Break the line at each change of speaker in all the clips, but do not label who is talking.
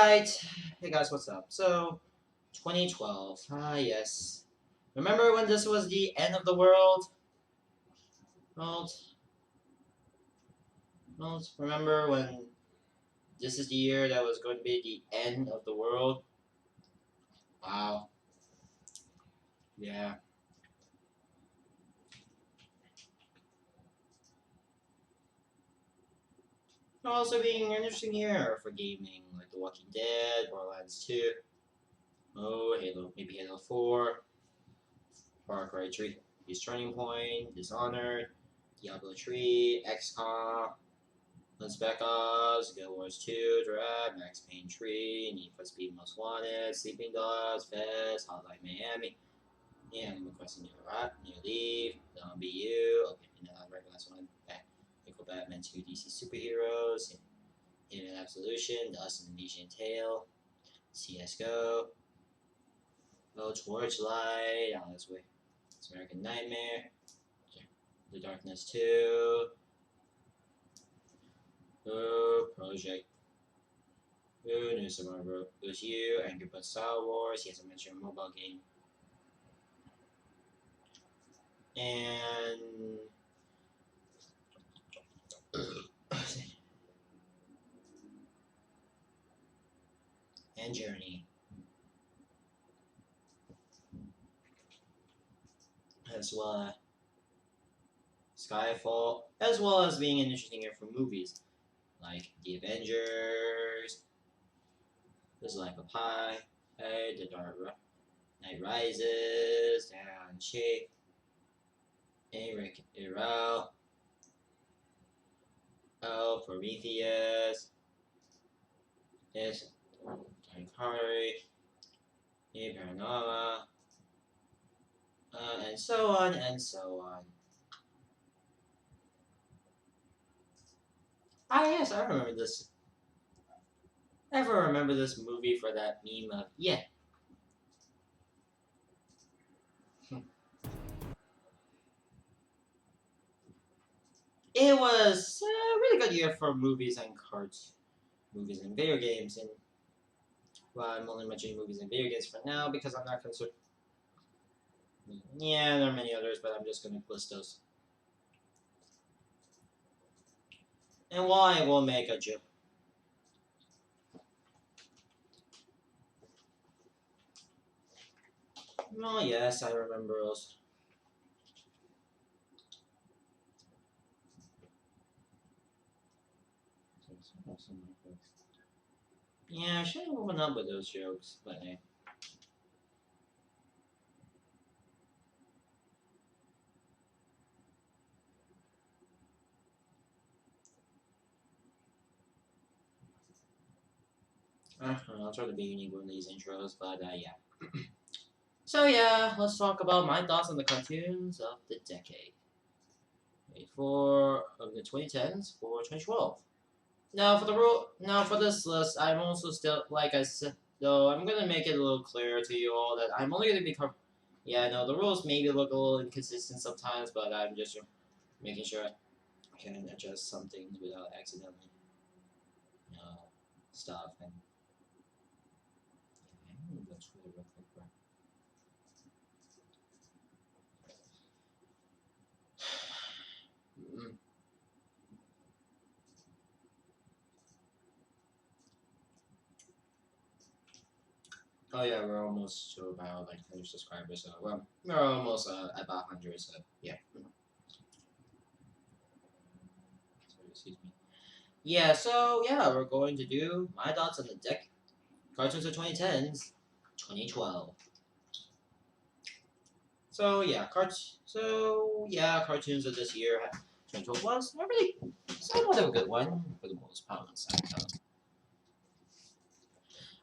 Alright, hey guys, what's up? So, 2012, yes. Remember when this was the end of the world? Don't, don't remember when this is the year that was going to be the end of the world? Wow, yeah. Also being an interesting year for gaming, like The Walking Dead, Borderlands 2, oh, Halo, maybe Halo 4, Far Cry 3, Peace Turning Point, Dishonored, Diablo 3, XCOM, Let's Back Us, Guild Wars 2, Drag, Max Payne 3, Need for Speed Most Wanted, Sleeping Dogs, Fez, Hotline Miami, Animal Crossing New Leaf, Zombie U, okay, and then right last one, Pickle Batman 2 DC Superheroes, Hidden Absolution, Dust and Legion Tale, CSGO, Oh Torchlight, on this way, it's American Nightmare, The Darkness 2, Oh Project New Super Mario Bros. U, Angry Birds Star Wars, yes, I mentioned a mobile game. And and Journey. As well as Skyfall, as well as being an interesting year for movies like The Avengers, There's Life of Pi, The Dark Knight Rises, Shang-Chi, Eric Irel, Prometheus, Yes, Tankari, Paranorma, and so on and so on. Ah, yes, I remember this. Ever remember this movie for that meme of, yeah. It was a really good year for movies and cards. Movies and video games, and well, I'm only mentioning movies and video games for now because I'm not concerned. Yeah, there are many others, but I'm just going to list those. And why we'll make a joke. Oh, yes, I remember those. Yeah, I should have opened up with those jokes, but hey. I'll try to be unique with these intros, but yeah. So yeah, let's talk about my thoughts on the cartoons of the decade. For of the 2010s for 2012. Now for this list, I'm also still like I said though I'm gonna make it a little clearer to you all that I'm only gonna be yeah, I know the rules maybe look a little inconsistent sometimes, but I'm just making sure I can adjust some things without accidentally stuff and that's really real quick, bro. Oh yeah, we're almost to about like 100 subscribers, so well, we're almost about 100, so yeah. Sorry, excuse me. Yeah, so yeah, we're going to do my thoughts on the cartoons of 2010s, 2012. So yeah, cartoons of this year, 2012 was a really somewhat of a good one for the most part.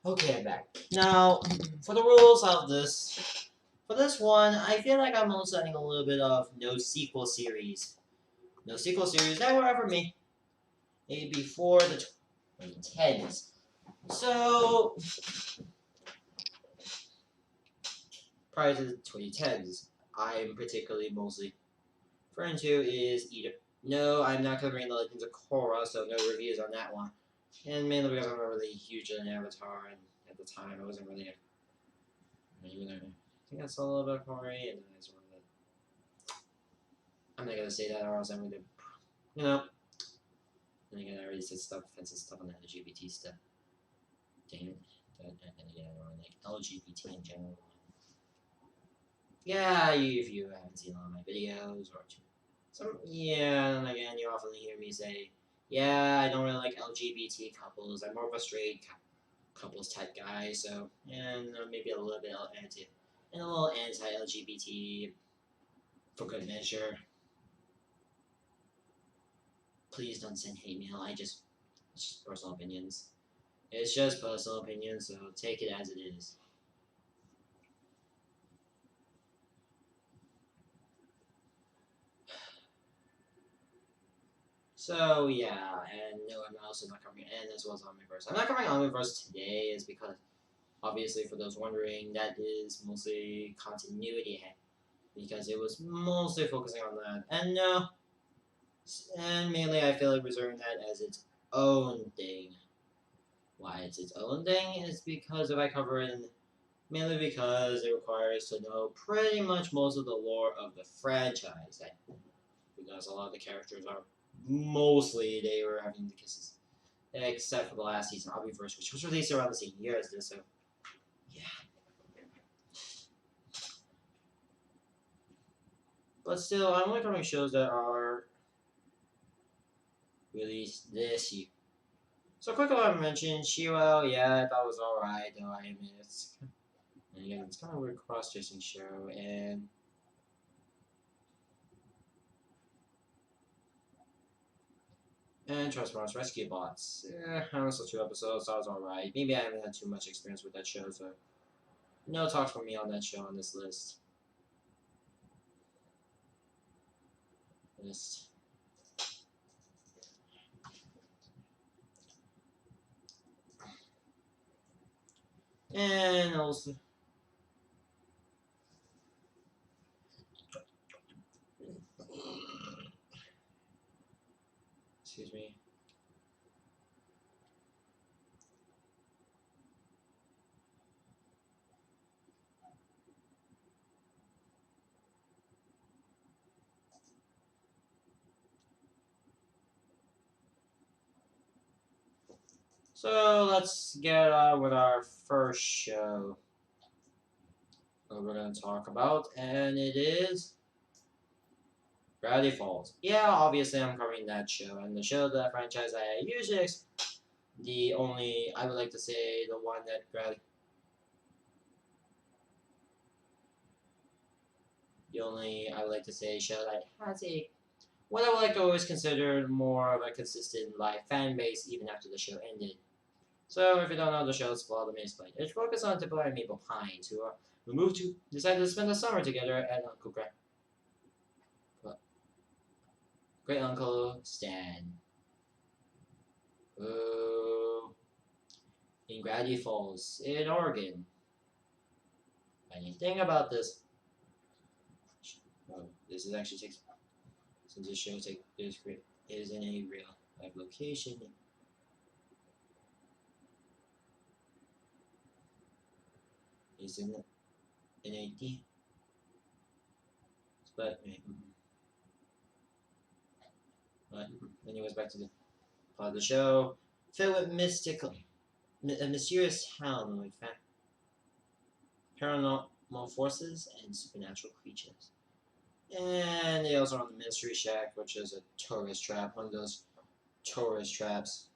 Okay, I'm back. Now, for the rules of this, for this one, I feel like I'm also adding a little bit of no sequel series. No sequel series that were ever made before the 2010s. So, prior to the 2010s, I'm particularly mostly referring to is either. No, I'm not covering the Legends of Korra, so no reviews on that one. And mainly because I'm not really huge on Avatar, and at the time I wasn't really even. I think I saw a little bit of Corey, and then I sort of. I'm not gonna say that, or else I'm gonna, you know. And again, I already said stuff, offensive stuff on the LGBT stuff. Damn it. And again, I don't like LGBT in general. Yeah, if you haven't seen all my videos, or some, yeah, and again, you often hear me say, yeah, I don't really like LGBT couples. I'm more of a straight couples type guy, so, and maybe a little bit anti-LGBT for good measure. Please don't send hate mail. It's just personal opinions. It's just personal opinions, so take it as it is. So yeah, and no, I'm also not covering, and as well as Omniverse. I'm not covering Omniverse today, is because obviously for those wondering, that is mostly continuity, because it was mostly focusing on that, and no, and mainly I feel like reserving that as its own thing. Why it's its own thing is because if I cover it, mainly because it requires to know pretty much most of the lore of the franchise, because a lot of the characters are mostly they were having the kisses except for the last season, Omniverse, which was released around the same year as this. So, yeah. But still, I'm only covering shows that are released this year. So, quick about mention, Shiro, yeah, I thought it was alright, though I admit and again, it's kind of a weird cross-dressing show, and Transformers Rescue Bots. I only saw 2 episodes, so I was alright. Maybe I haven't had too much experience with that show, so no talk from me on that show on this list. And also, excuse me. So let's get on with our first show that we're going to talk about, and it is Gravity Falls. Yeah, obviously I'm covering that show, and the show, the franchise I usually, the only, I would like to say, the one that the only, I would like to say, show that has what I would like to always consider more of a consistent live fan base even after the show ended. So if you don't know the show's plot, let me explain. It focuses on Tipper and Maple Pines, who decided to spend the summer together at Uncle Great Uncle Stan. In Gravity Falls, in Oregon. Funny thing about this, this is actually takes since this show is in a real life location. Is in a D. But anyways, back to the plot of the show. Filled with a mysterious town with paranormal forces and supernatural creatures. And they also run the Mystery Shack, which is a tourist trap, one of those tourist traps.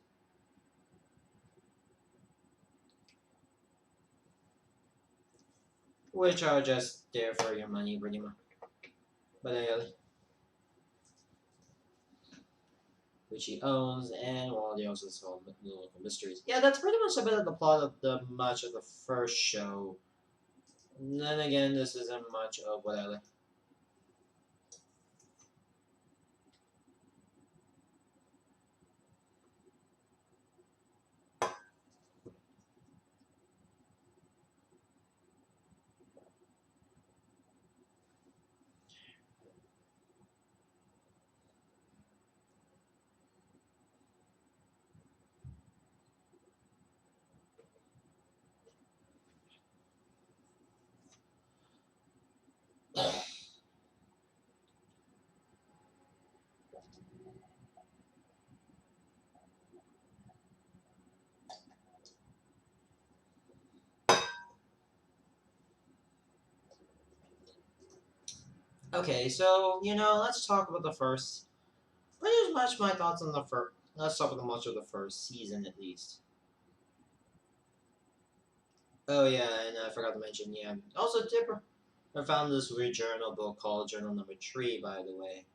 Which are just there for your money, pretty much. But anyway, which he owns, and well, they also solve the local mysteries. Yeah, that's pretty much a bit of the plot of the much of the first show. And then again, this isn't much of what I like. Okay, so let's talk about the first. Pretty much my thoughts on the first. Let's talk about much of the first season at least. Oh yeah, and I forgot to mention, yeah. Also, Dipper, I found this weird journal book called Journal Number Three, by the way.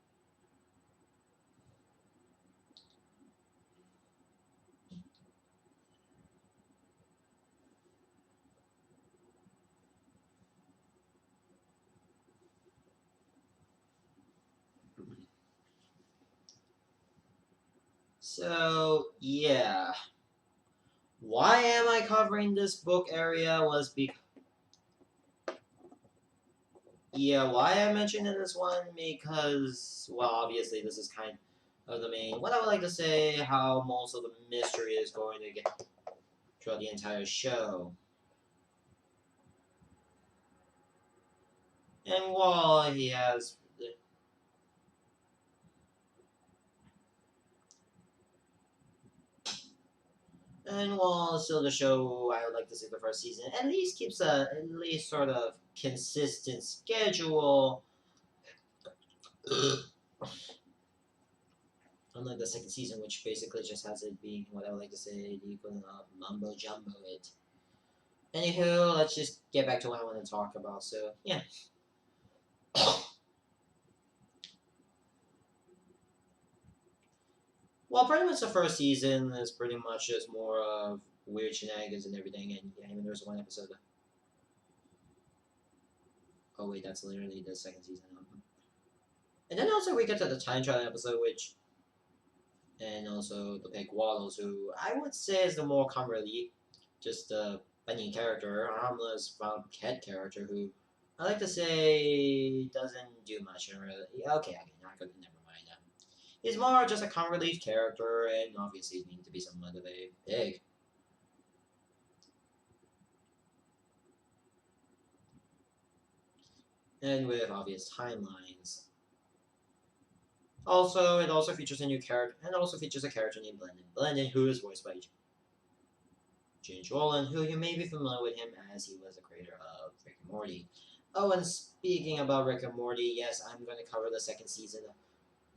So yeah, why am I covering this book area was because yeah, why I mentioned in this one because well, obviously this is kind of the main. What I would like to say, how most of the mystery is going to get throughout the entire show. And while he has, and while still the show, I would like to say the first season at least keeps a at least sort of consistent schedule. Unlike the second season, which basically just has it being what I would like to say the equivalent of mumbo jumbo. It. Anywho, let's just get back to what I want to talk about. So yeah. Well, pretty much the first season is pretty much just more of weird shenanigans and everything. And yeah, even there's one episode. Oh wait, that's literally the second season. And then also we get to the time travel episode, which and also the Pig Waddles, who I would say is the more comic relief, just the funny character, harmless found cat character who I like to say doesn't do much. Really. Okay, not good. Never mind. He's more just a comic relief character, and obviously needs to be somewhat of a pig. And with obvious timelines. Also, it also features a new character, and also features a character named Blendon. Blendon, who is voiced by James Rowland, who you may be familiar with him as he was the creator of Rick and Morty. Oh, and speaking about Rick and Morty, yes, I'm going to cover the second season.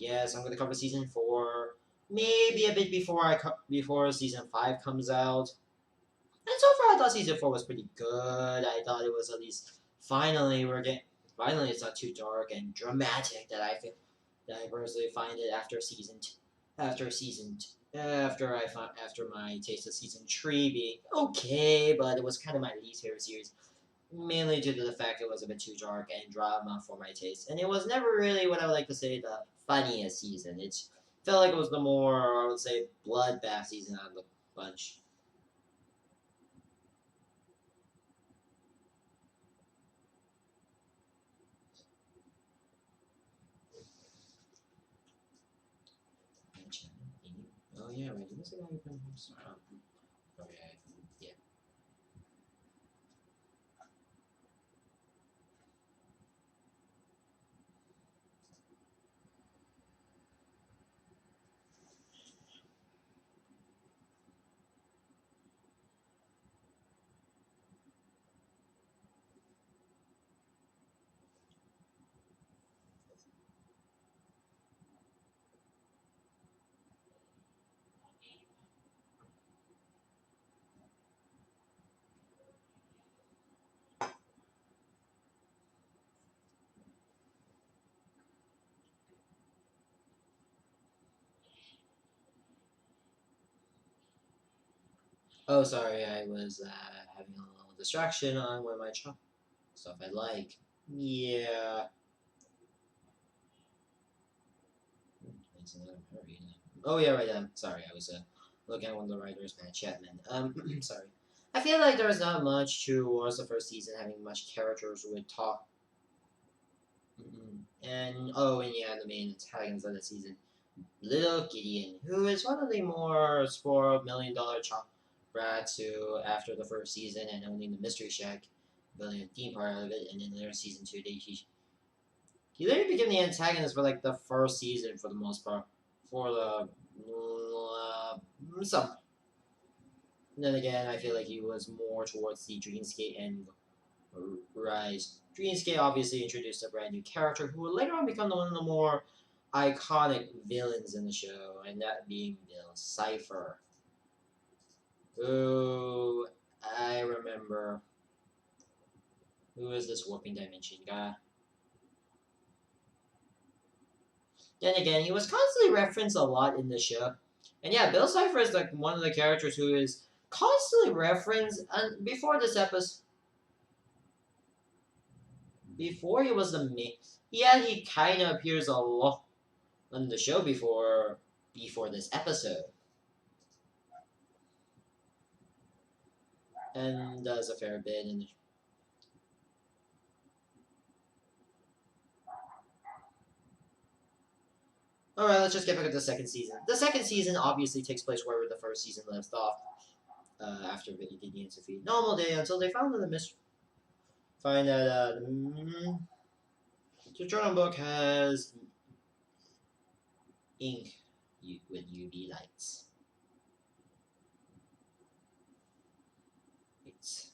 Yes, I'm going to cover season 4, maybe a bit before season 5 comes out. And so far, I thought season 4 was pretty good. I thought it was at least finally it's not too dark and dramatic that I personally find it after season after my taste of season 3 being okay, but it was kind of my least favorite series, mainly due to the fact it was a bit too dark and drama for my taste, and it was never really what I would like to say the funniest season. It felt like it was the more I would say bloodbath season out of the bunch. Oh yeah, wait, this is okay. Yeah. Oh, sorry, I was having a little distraction on one of my stuff I like. Yeah. It's not a hurry. Oh yeah, right. Sorry, I was looking at one of the writers, Matt Chapman. Sorry. I feel like there was not much towards the first season, having much characters who would talk. And oh, and yeah, the main antagonist of the season, Little Gideon, who is one of the more spoiled $1 million brats who, after the first season and owning the Mystery Shack, building a theme park out of it, and in their season 2, he literally became the antagonist for like the first season for the most part. For the some. And then again, I feel like he was more towards the Dreamscape and Rise. Dreamscape obviously introduced a brand new character who would later on become one of the more iconic villains in the show, and that being Bill Cipher. Who I remember. Who is this warping dimension guy? Then again, he was constantly referenced a lot in the show. And yeah, Bill Cipher is like one of the characters who is constantly referenced. And before this episode, before he was the main, yeah, he kind of appears a lot on the show before this episode, and does a fair bit in. Alright, let's just get back to the second season. The second season obviously takes place where the first season left off, after the Indians defeat Normal Day until they found the find that the journal book has ink with UV lights. It's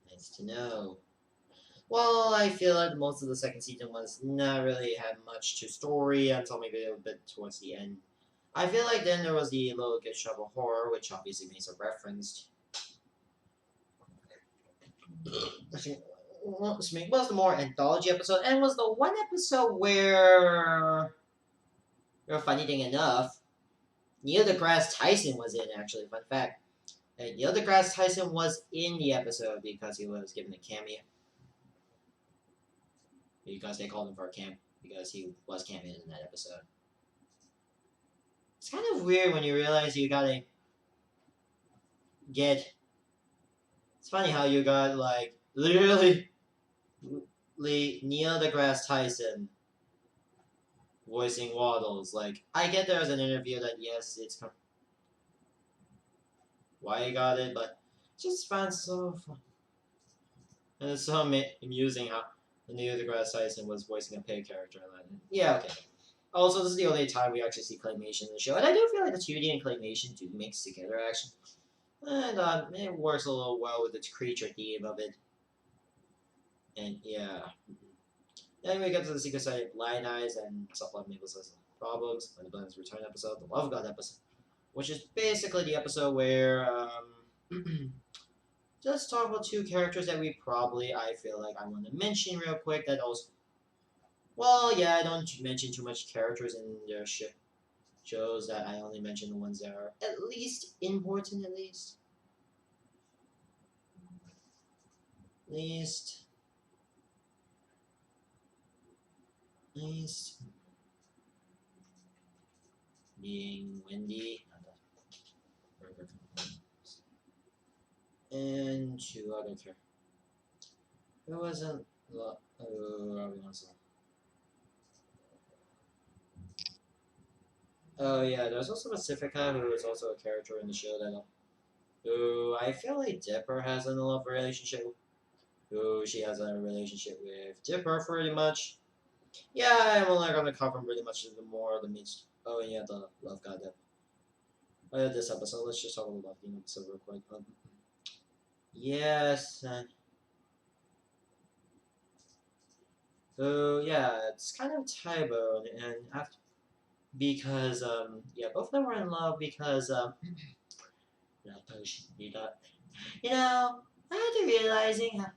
nice to know. Well, I feel like most of the second season was not really had much to story until maybe a bit towards the end. I feel like then there was the Little Gift Shovel Horror, which obviously makes a reference. Was the more anthology episode, and was the one episode where, funny thing enough, Neil deGrasse Tyson was in, actually, fun fact. And Neil deGrasse Tyson was in the episode because he was given a cameo. Because they called him for a camp, because he was cameoing in that episode. It's kind of weird when you realize you gotta get. It's funny how you got, like, literally Neil deGrasse Tyson voicing Waddles. Like, I get there was an interview that, yes, it's why he got it, but just found so fun. And it's so amusing how Neil deGrasse Tyson was voicing a pig character. Yeah, okay. Also, this is the only time we actually see claymation in the show, and I do feel like the 2D and claymation do mix together, actually. And it works a little well with the creature theme of it. And yeah. Then we get to the Secret Side of Blind Eyes and stuff like Mabel's Problems, and the Blend's Return episode, the Love God episode, which is basically the episode where just talk about two characters that I feel like I want to mention real quick. That also, well, yeah, I don't mention too much characters in their shows. That I only mention the ones that are at least important, at least. Being Wendy, and two other characters. It wasn't. Oh yeah, there's also Pacifica, who is also a character in the show that who I feel like Dipper has a love relationship. Who she has a relationship with Dipper pretty much. Yeah, I'm only gonna cover pretty much the more of the meat. Oh yeah, the Love God. Oh yeah, this episode. Let's just talk about Love God episode real quick. Yes. So yeah, it's kind of Tybo, and after because yeah, both of them were in love because love potion. You know, after realizing how,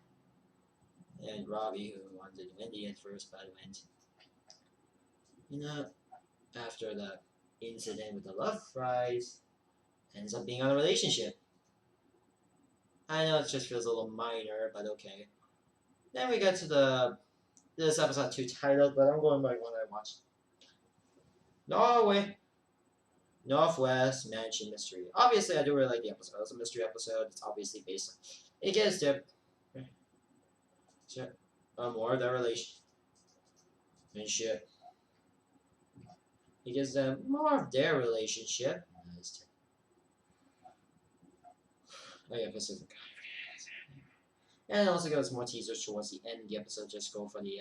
and Robbie, who wanted Wendy at first, but went, you know, after the incident with the love fries, ends up being on a relationship. I know it just feels a little minor, but okay. Then we get to this episode 2 titled, but I'm going by what I watched. Norway, Northwest Mansion Mystery. Obviously, I do really like the episode. It's a mystery episode. It's obviously based on. It gets to more of their relationship. It gives them more of their relationship. Oh yeah, Pacific. And it also gives more teasers towards the end of the episode. Just go for the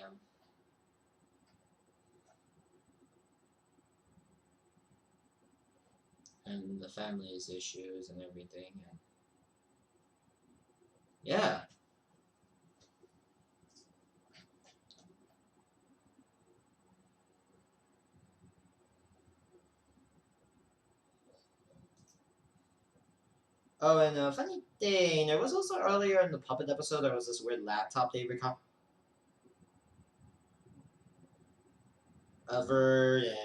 and the family's issues and everything. And yeah. Oh, and a funny thing, there was also earlier in the puppet episode, there was this weird laptop they recovered,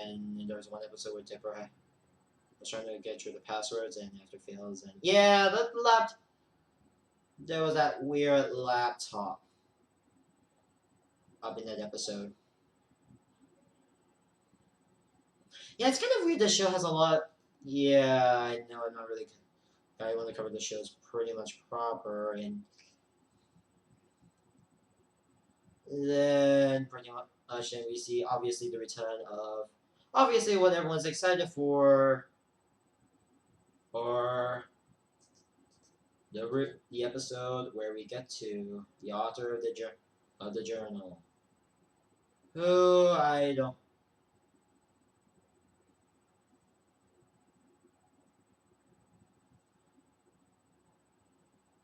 and there was one episode where Dipper was trying to get through the passwords, and after fails, and yeah, there was that weird laptop up in that episode. Yeah, it's kind of weird. The show has a lot. Yeah, I know. I'm not really. I want to cover the shows pretty much proper, and then pretty much, and we see obviously the return of obviously what everyone's excited for, or the episode where we get to the author of the journal, who I don't.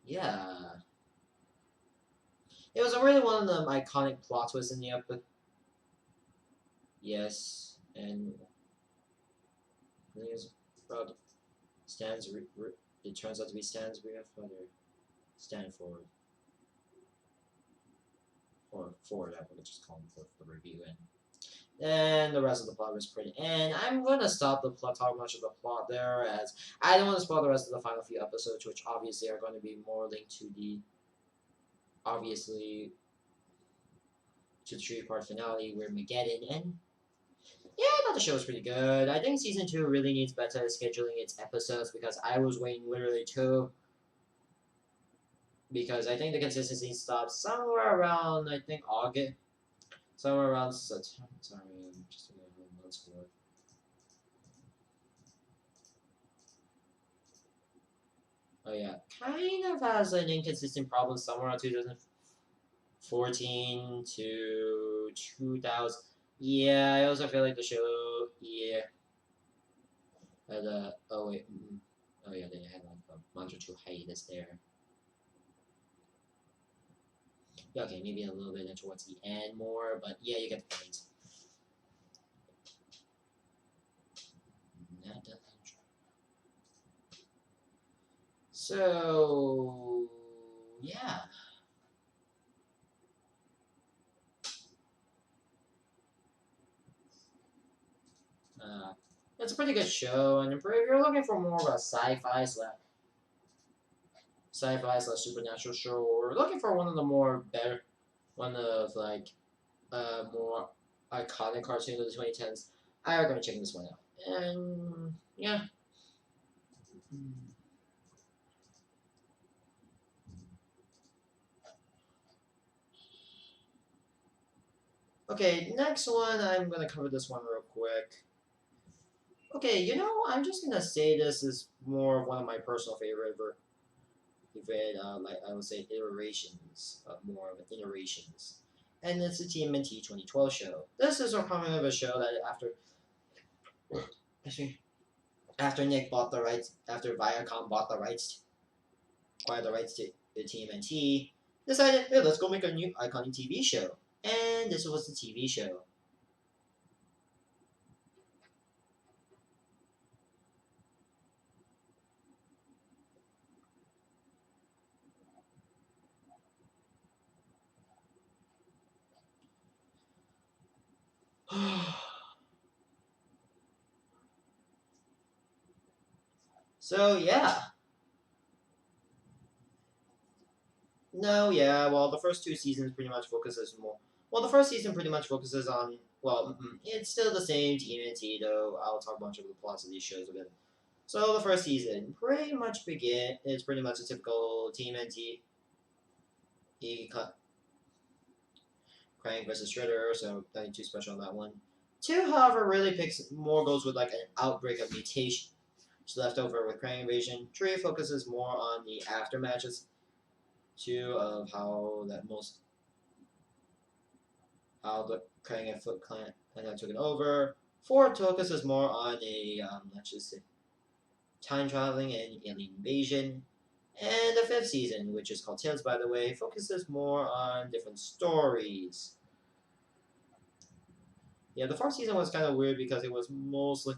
Yeah, it was really one of the iconic plot twists in the episode. Yes, and I think it's about it turns out to be Stan's real father, Stanford, or Ford, I would just call him for the review. And the rest of the plot was pretty. And I'm going to stop the plot, talk much of the plot there, as I don't want to spoil the rest of the final few episodes, which obviously are going to be more linked to obviously, to the three-part finale where Mageddon. And yeah, I thought the show was pretty good. I think season 2 really needs better scheduling its episodes because I was waiting literally 2. Because I think the consistency stops somewhere around, I think, August. Somewhere around September. Sorry, I'm just looking at months for it. Oh yeah, kind of has an inconsistent problem somewhere around 2014 to 2000. Yeah, I also feel like the show. Yeah, oh wait, oh yeah, they had like a month or two hiatus there. Yeah, okay, maybe a little bit towards the end more, but yeah, you get the point. So yeah. Uh, it's a pretty good show, and if you're looking for more of a sci-fi slash supernatural show, or looking for one of the more better, one of like more iconic cartoons of the 2010s, I recommend checking this one out. And yeah. Okay, next one, I'm gonna cover this one real quick. Okay, I'm just gonna say this is more of one of my personal favorite, like I would say, iterations, more of iterations. And it's the TMNT 2012 show. This is a comment of a show that after Nick bought the rights, after Viacom bought the rights, acquired the rights to the TMNT, decided, hey, let's go make a new iconic TV show. And this was the TV show. So yeah. No, yeah. Well, the first two seasons pretty much focuses more. Well, the first season pretty much focuses on. Well, it's still the same TMNT though. I'll talk a bunch of the plots of these shows a bit. So the first season pretty much is pretty much a typical TMNT. He cut Krang versus Shredder, so nothing too special on that one. Two, however, really goes with like an outbreak of mutation. It's left over with Krang invasion. Three focuses more on the aftermatches. Two of how the Krang and Foot Clan took it over. Four focuses more on a let's just say time traveling and alien invasion. And the fifth season, which is called Tales by the Way, focuses more on different stories. Yeah, the fourth season was kind of weird because it was mostly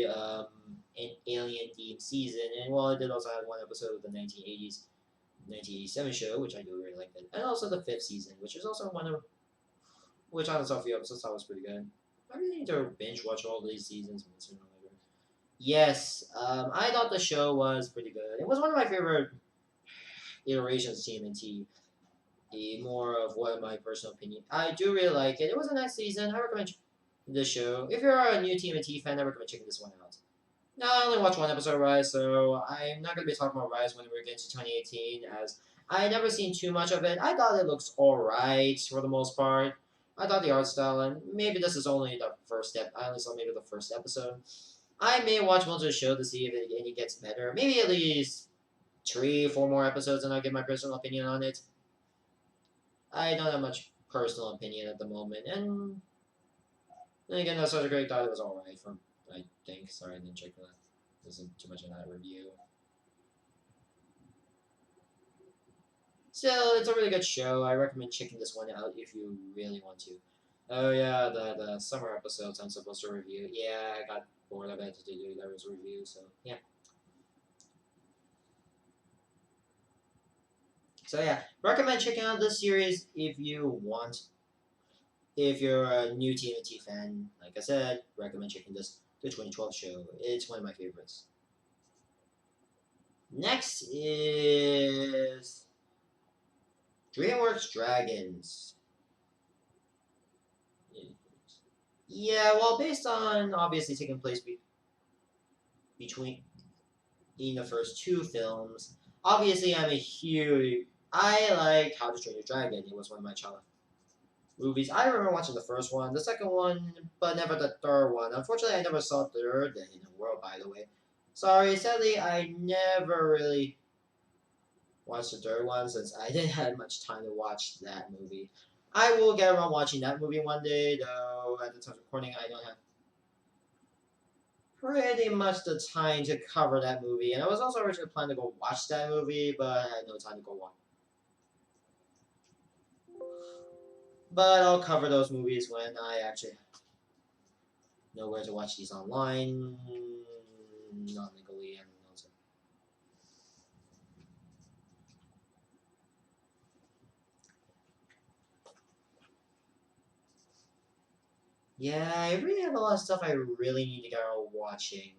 an alien themed season, and while it did also have one episode of the 1987 show, which I do really like it, and also the fifth season, which is also one of which I saw a few episodes thought was pretty good. I really need to binge watch all these seasons sooner or later. Yes, I thought the show was pretty good. It was one of my favorite iterations of TMNT. More of what my personal opinion. I do really like it. It was a nice season. I recommend this show. If you're a new TMNT fan, I recommend checking this one out. Now, I only watched one episode of Rise, so I'm not going to be talking about Rise when we get to 2018, as I never seen too much of it. I thought it looks alright for the most part. I thought the art style, and maybe this is only the first step. I only saw maybe the first episode. I may watch most of the show to see if it gets better. Maybe at least 3, 4 more episodes, and I'll give my personal opinion on it. I don't have much personal opinion at the moment, and then again, that's such a great thought. It was alright from I think. Sorry, I didn't check that. There isn't too much in that review. Still, it's a really good show. I recommend checking this one out if you really want to. Oh yeah, the summer episodes I'm supposed to review. Yeah, I got bored of it to do those reviews, so yeah. So yeah, recommend checking out this series if you want. If you're a new TNT fan, like I said, recommend checking this the 2012 show. It's one of my favorites. Next is DreamWorks Dragons. Yeah, well, based on obviously taking place between in the first two films, obviously I'm a huge. I like How to Train Your Dragon. It was one of my childhood movies. I remember watching the first one, the second one, but never the third one. Unfortunately, I never saw the third in the world, by the way. Sorry, sadly, I never really watched the third one since I didn't have much time to watch that movie. I will get around watching that movie one day, though at the time of recording, I don't have pretty much the time to cover that movie. And I was also originally planning to go watch that movie, but I had no time to go watch. But I'll cover those movies when I actually know where to watch these online, not legally, and also. Yeah, I really have a lot of stuff I really need to get around watching.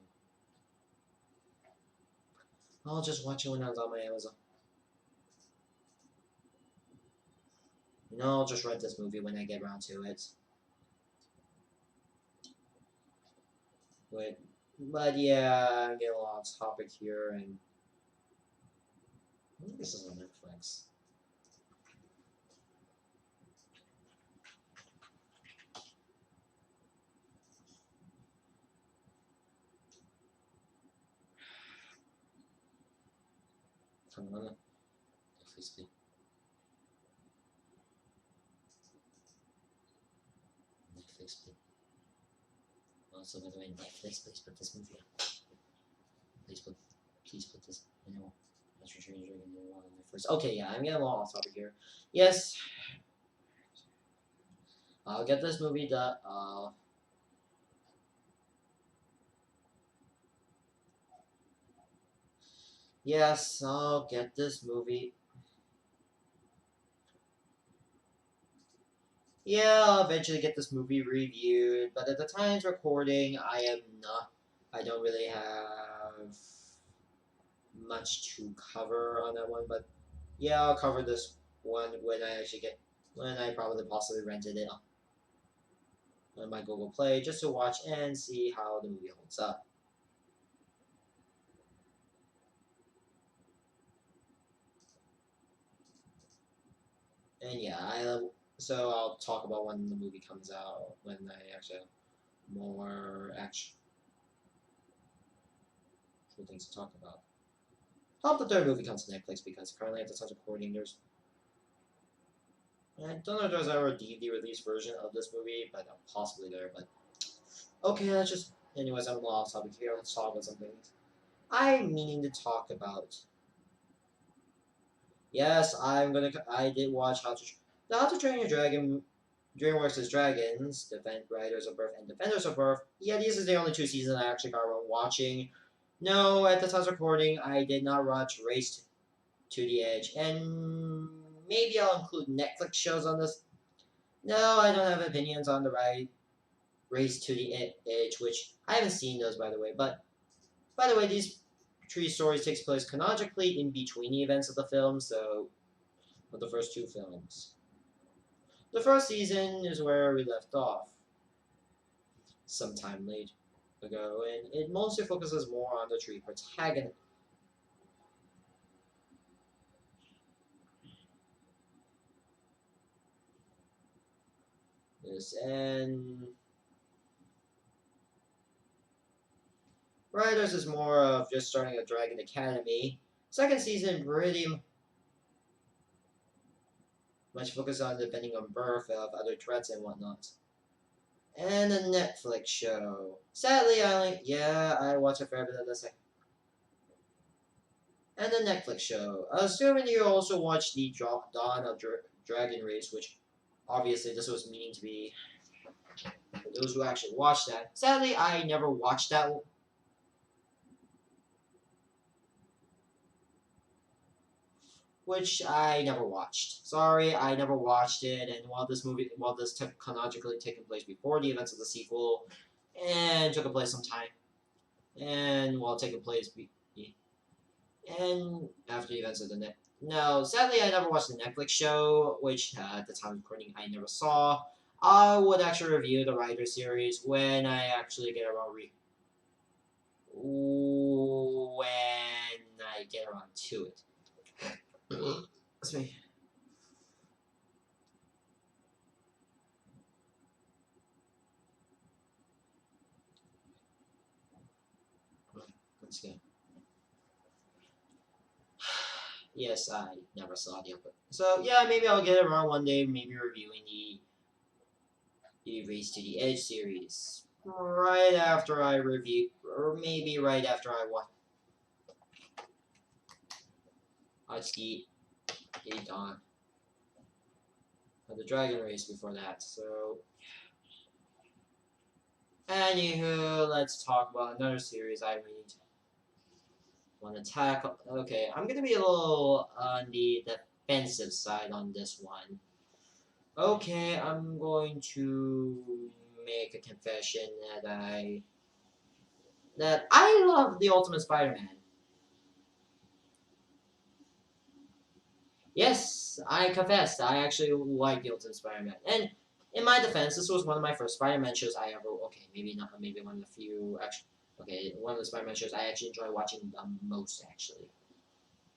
I'll just watch it when it's on my Amazon. I'll just rent this movie when I get around to it. But yeah, I'm getting a lot of topic here, and I think this is on Netflix. Come on, Netflix, please. Netflix, please. Also, by the way, Netflix, please put this movie on. Please put this. You know, Master Trainer Dragon on Netflix. Okay, yeah, I'm getting a lot off topic here. Yes, I'll get this movie done. Yes, I'll get this movie. Yeah, I'll eventually get this movie reviewed, but at the time's recording, I am not. I don't really have much to cover on that one, but yeah, I'll cover this one when I actually get when I probably possibly rented it on my Google Play just to watch and see how the movie holds up. And yeah, so I'll talk about when the movie comes out when I actually have more actual things to talk about. I hope the third movie comes to Netflix because currently at the time of recording, I don't know if there's ever a DVD release version of this movie, but possibly there. But okay, let's just anyways, I'm lost topic here. Let's talk about something I'm meaning to talk about. Yes, I did watch How to Train Your Dragon, DreamWorks' Dragons, Defend Riders of Birth and Defenders of Birth. Yeah, these are the only two seasons I actually got around watching. No, at the time of recording, I did not watch Race to the Edge, and maybe I'll include Netflix shows on this. No, I don't have opinions on the Race to the Edge, which I haven't seen those by the way. But by the way, these three stories takes place chronologically in between the events of the film, so of the first two films. The first season is where we left off, some time late ago, and it mostly focuses more on the three protagonists. And Riders is more of just starting a Dragon Academy. Second season pretty much focused on depending on birth of other threats and whatnot. And a Netflix show. Sadly, I watch a fair bit of this. And the Netflix show. Assuming you also watched the Dawn of Dragon Race, which obviously this was meaning to be for those who actually watched that. Sadly, I never watched that. Which I never watched. Sorry, I never watched it. And while this took chronologically taking place before the events of the sequel, and took place sometime, and while taking place and after the events of the net. No, sadly, I never watched the Netflix show, which at the time of recording I never saw. I would actually review the Rider series when I actually get around when I get around to it. That's me. Let's go. Yes, I never saw the other. So yeah, maybe I'll get around one day, maybe reviewing the Race to the Edge series right after I review, or maybe right after I watch the Dawn of the Dragon Race before that. So anywho, let's talk about another series I really want to tackle. Okay, I'm gonna be a little on the defensive side on this one. Okay, I'm going to make a confession that I love the Ultimate Spider-Man. Yes, I confess, I actually like the Ultimate Spider-Man. And in my defense, this was one of my first Spider-Man shows I ever. Okay, maybe not. Maybe one of the few. Actually, okay, one of the Spider-Man shows I actually enjoy watching the most. Actually,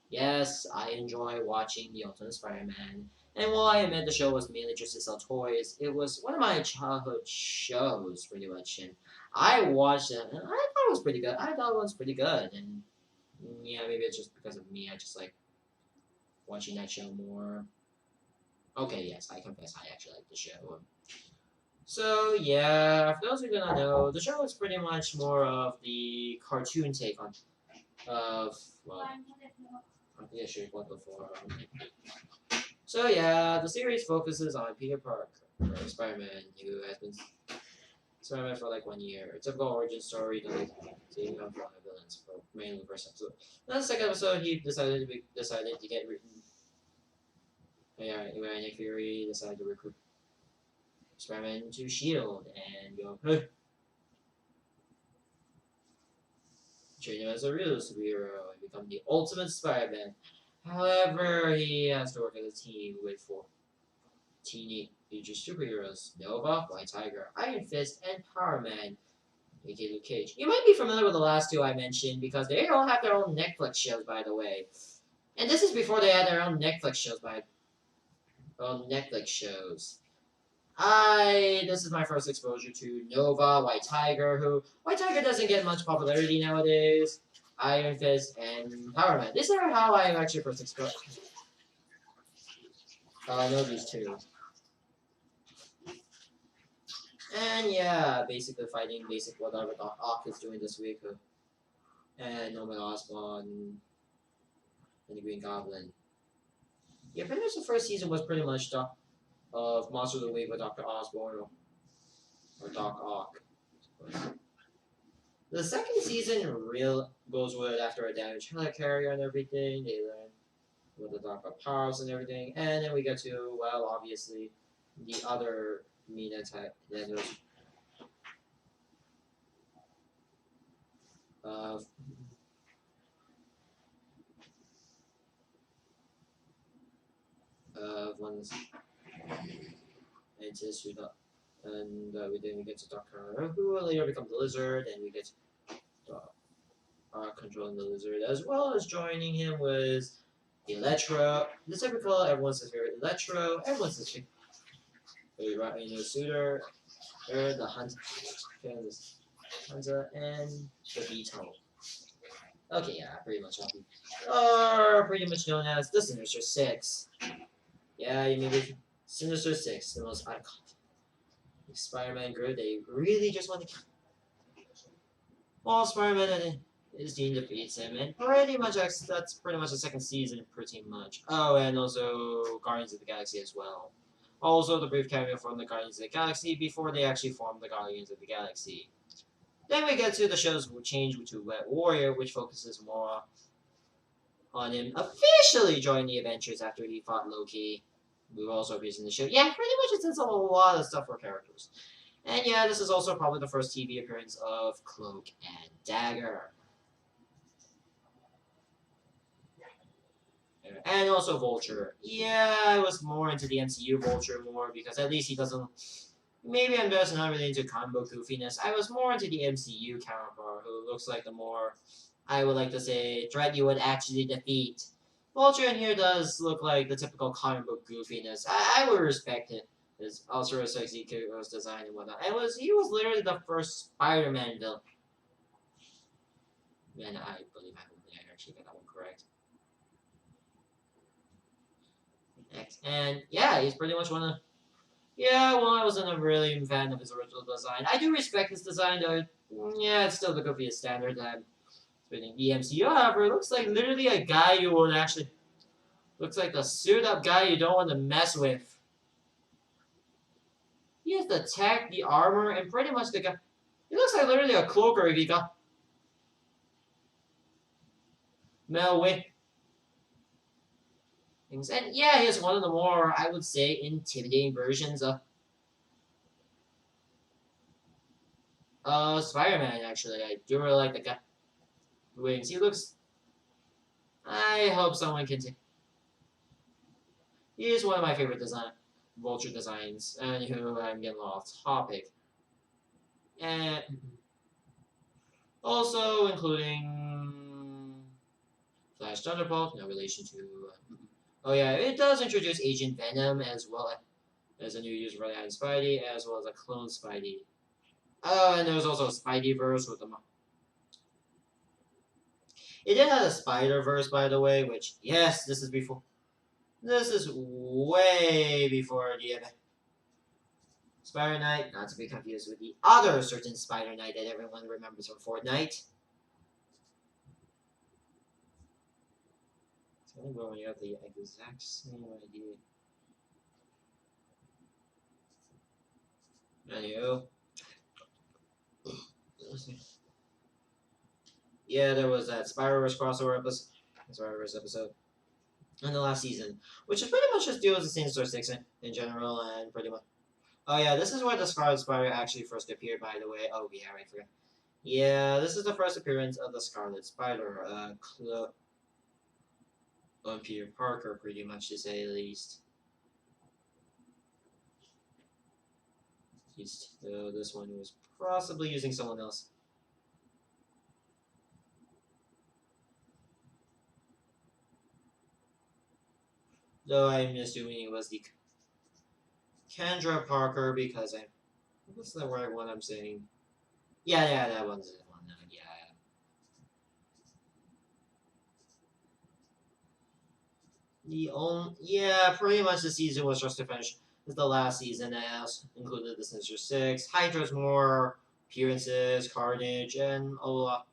yes, I enjoy watching the Ultimate Spider-Man. And while I admit the show was mainly just to sell toys, it was one of my childhood shows, pretty much. And I watched it, and I thought it was pretty good. I thought it was pretty good. And yeah, maybe it's just because of me. I just like watching that show more. Okay, yes, I confess I actually like the show. So yeah, for those who do not know, the show is pretty much more of the cartoon take on of well, I think I shared one before. So yeah, the series focuses on Peter Parker, Spider-Man, who has been Spider-Man for like 1 year. A typical origin story to seeing of villains for mainly the first episode. Then the second episode, he decided to get written. Yeah, Nick Fury decided to recruit Spider-Man to Shield and go, hey, train him as a real superhero and become the ultimate Spider-Man. However, he has to work as a team with 4 teenage superheroes: Nova, White Tiger, Iron Fist, and Power Man, aka Luke Cage. You might be familiar with the last two I mentioned because they all have their own Netflix shows, by the way. And this is before they had their own Netflix shows, This is my first exposure to Nova, White Tiger, who White Tiger doesn't get much popularity nowadays. Iron Fist and Power Man. These are how I actually first exposed. I know these two. And yeah, basically fighting basic whatever Doc Ock is doing this week. And Norman Osborn and the Green Goblin. Yeah, pretty much the first season was pretty much of Monster of the Week with Dr. Osborn or Doc Ock. The second season real goes with after a damaged helicarrier and everything. They learn with the Doc of powers and everything. And then we get to, well, obviously, the other Mina type. Then there's uh, one's and Suda. And then we get to Doctor who will later become the lizard, and we get controlling the lizard, as well as joining him was Electro. The typical everyone's his favorite Electro, everyone's his favorite Suitor, the Hunter, and the Beetle. Okay, yeah, pretty much happy. Pretty much known as the Sinister Six. Yeah, you maybe Sinister Six, the most iconic Spider-Man group. They really just want to. Well, Spider-Man his team defeats him, and pretty much that's pretty much the second season, pretty much. Oh, and also Guardians of the Galaxy as well. Also, the brief cameo from the Guardians of the Galaxy before they actually formed the Guardians of the Galaxy. Then we get to the show's change to Wet Warrior, which focuses more on him officially joining the Avengers after he fought Loki, who also appears in the show. Yeah, pretty much it says a lot of stuff for characters. And yeah, this is also probably the first TV appearance of Cloak and Dagger. And also Vulture. Yeah, I was more into the MCU Vulture more because at least he doesn't. Maybe I'm just not really into comic book goofiness. I was more into the MCU counterpart who looks like the more, I would like to say, threat you would actually defeat. Vulture in here does look like the typical comic book goofiness. I would respect it. His Ultra Sexy Kuro's design and whatnot. He was literally the first Spider-Man villain. Man, I believe I actually got that one correct. And yeah, he's pretty much one of. Yeah, well, I wasn't a really fan of his original design. I do respect his design, though. Yeah, it's still the goofiest standard that I'm spinning the MCU. However, it looks like literally a guy you would actually. Looks like the suit up guy you don't want to mess with. He has the tech, the armor, and pretty much the guy. He looks like literally a cloaker if he got. Mel Wick. Things. And yeah, he is one of the more, I would say, intimidating versions of Spider-Man, actually. I do really like the guy. Wings. He looks. I hope someone can take. He is one of my favorite Vulture designs. And I'm getting off topic. And also including Flash Thunderbolt, no relation to. Oh yeah, it does introduce Agent Venom as well as a new user for the Spidey, as well as a clone Spidey. And there's also a Spideyverse with the. It did have a Spider-Verse, by the way, which, yes, this is before. This is way before the Spider-Knight, not to be confused with the other certain Spider-Knight that everyone remembers from Fortnite. So I think when you have the exact same idea. Anywho. Yeah, there was that Spider-Verse crossover episode. Spider-Verse episode. In the last season. Which is pretty much just deals with the Sinister Six in general, and pretty much. Oh yeah, this is where the Scarlet Spider actually first appeared, by the way. Oh yeah, I forgot. Yeah, this is the first appearance of the Scarlet Spider, on Peter Parker, pretty much to say the least. This one was possibly using someone else. Though I'm assuming it was the Kendra Parker because what's the right one I'm saying? Yeah, that one's the one. Yeah. Yeah, pretty much the season was just to finish. is the last season as included the Sinister Six. Hydra's more appearances, Carnage, and a lot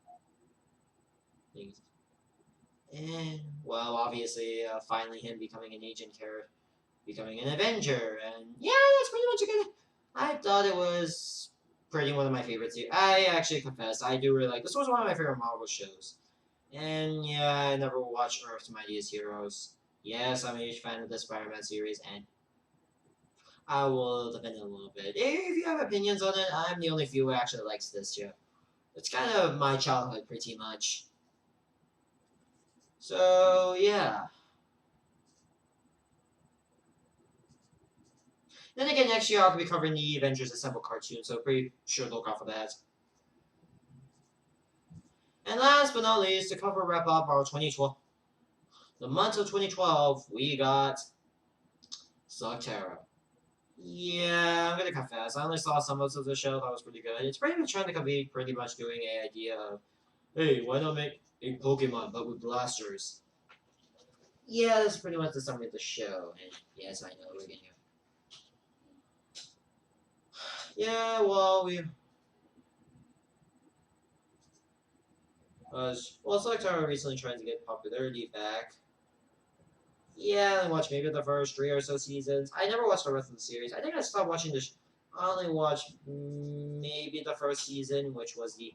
of things. And well, obviously, finally him becoming an agent character, becoming an Avenger, and yeah, that's pretty much a good. I thought it was pretty one of my favorites. I actually confess, I do really like this. Was one of my favorite Marvel shows. And yeah, I never watched Earth's Mightiest Heroes. Yes, I'm a huge fan of the Spider-Man series, and I will defend it a little bit. If you have opinions on it, I'm the only few who actually likes this show. It's kind of my childhood, pretty much. So yeah. Then again, next year I'll be covering the Avengers Assemble cartoon, so pretty sure look out for that. And last but not least, to cover wrap up our 2012, the month of 2012, we got Slugterra. Yeah, I'm gonna confess. I only saw some of the show. That was pretty good. It's pretty much trying to be pretty much doing an idea of, hey, why not make a Pokemon but with blasters? Yeah, that's pretty much the summary of the show. And yes, I know we're getting. Yeah, well, Slugterra recently trying to get popularity back. Yeah, I watched maybe the first 3 or so seasons. I never watched the rest of the series. I think I stopped watching the. I only watched maybe the first season, which was the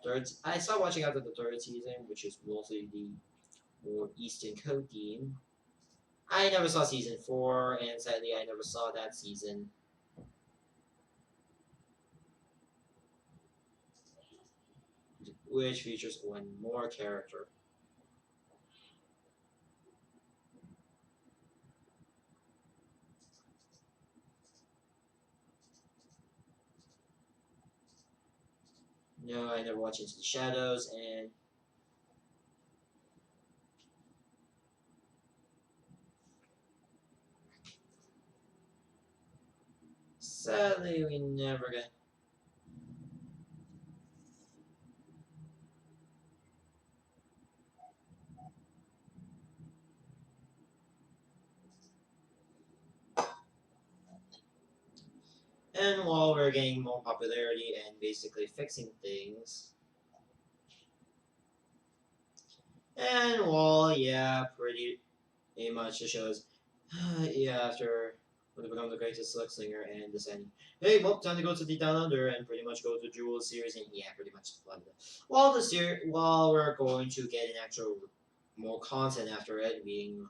third. I stopped watching after the third season, which is mostly the more Eastern Code game. I never saw season 4, and sadly, I never saw that season. Which features one more character. No, I never watched Into the Shadows, and sadly, we never got. And while we're getting more popularity and basically fixing things, and while yeah, pretty much the shows, yeah, after when it becomes the greatest select singer and descending. Hey, well, time to go to the Down Under and pretty much go to Jewel series and yeah, pretty much flood it. While we're going to get an actual more content after it, being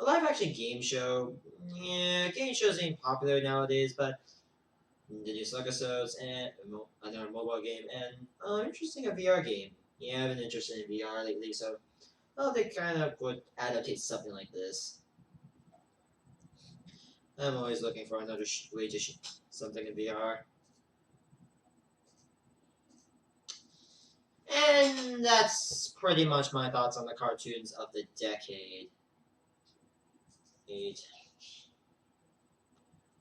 a live action game show. Yeah, game shows ain't popular nowadays, but the new episodes and another mobile game and interesting a VR game. Yeah, I've been interested in VR lately, so they kind of would adaptate something like this. I'm always looking for another way to something in VR. And that's pretty much my thoughts on the cartoons of the decade. Eight.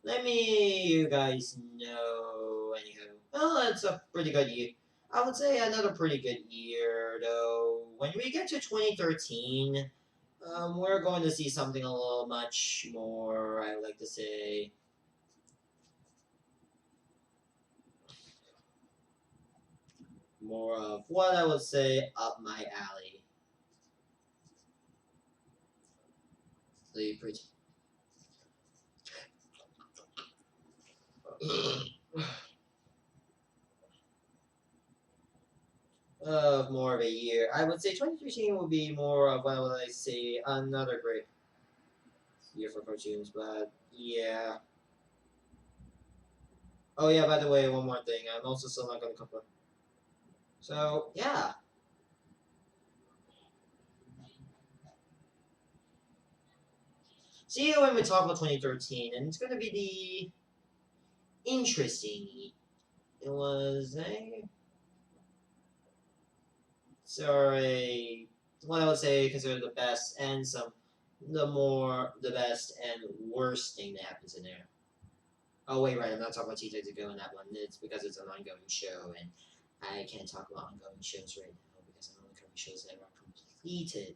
Let me you guys know anyhow. Well, it's a pretty good year. I would say another pretty good year though. When we get to 2013, we're going to see something a little much more, I would like to say, more of what I would say up my alley. The pretty. Of more of a year. I would say 2013 will be more of what would I say another great year for cartoons, but yeah. Oh yeah, by the way, one more thing. I'm also still not gonna cover. So yeah. See you when we talk about 2013, and it's gonna be the interesting. It was a sorry, what I would say considered the best and some the best and worst thing that happens in there. Oh wait, right, I'm not talking about T to Go in that one. It's because it's an ongoing show, and I can't talk about ongoing shows right now because I'm only covering shows that are completed.